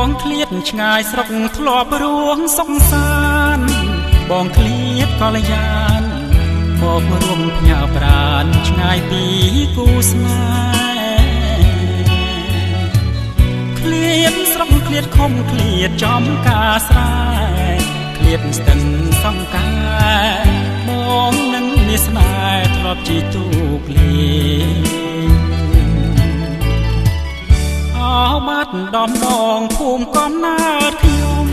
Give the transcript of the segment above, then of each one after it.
បងឃ្លាតឆ្ងាយស្រុកធ្លាប់រួងសុខសាន្តបងឃ្លាតកល្យានមករួមផ្ញើប្រាណឆ្ងាយពីគូស្នេហ៍ឃ្លាតស្រុកឃ្លាតខំឃ្លាតចំការស្រែឃ្លាតស្ទឹងសង្ការបងនឹងមានស្នេហ៍ធ្លាប់ជាទូកលេអោបាត់ដំបងភូមិកំណើតខ្ញុំ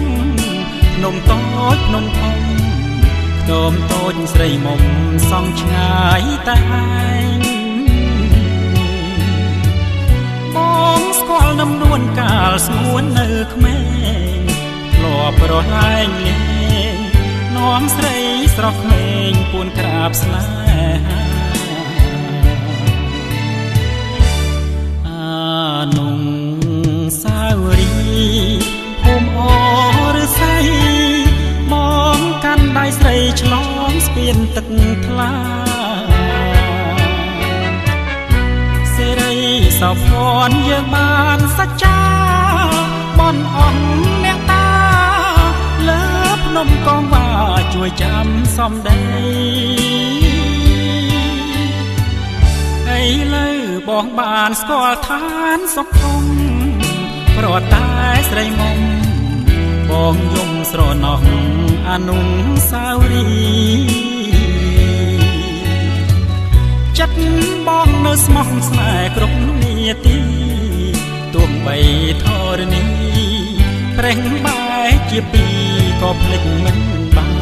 ភ្នំតូចភ្នំធំខ្ទមតូចស្រីមុំសង់ឆ្ងាយតែបងស្គាល់ដំនួនកាលស្ងួននៅក្មេងធ្លាប់រលែងលេងនាំស្រីស្រស់ក្មេងពួនក្រាបស្នេហាអានុងសាវរីភូមិអរស័យមองកាន់ដៃស្រីឆ្លងស្ពានទឹកថ្លាសេរីសោភ័ណ្ឌយើងបានសច្ចាបនអស់អ្នកតាលើភ្នំកងវ៉ាជួយចាំសំដីឥឡូវបងបានស្គាល់ឋានសុខធំប្រតែស្រីមុំបងយំស្រណោះអនុសាវរីយ៍ចិត្តបងនៅស្មោះស្នេហ៍គ្រប់នាទីទោះបីធរណីប្រេងបែកជាពីរក៏ភ្លេចមិនបាន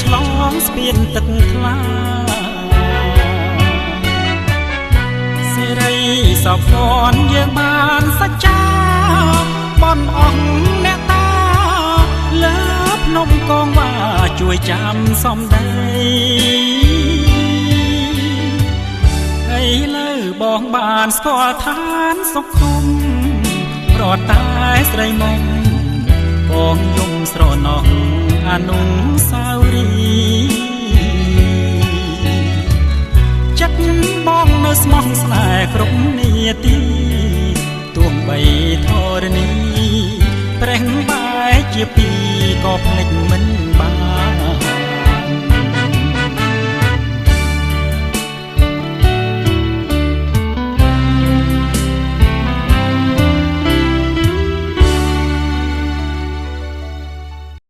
ឆ្លងស្ពានទឹកថ្លាសេរីសោភ័ណ្ឌយើងបានសច្ចាបនអស់អ្នកតាលើភ្នំកងវ៉ាជួយចាំសំដីឥឡូវបងបានស្គាល់ឋានសុខធំប្រតែស្រីមុំបងយំស្រណោះអនុសាវរីយ៍ចិត្តបងនៅស្មោះស្នេហ៍គ្រប់នាទីទោះបីធរណីប្រេងបែកជាពីរក៏ភ្លេចមិនបាន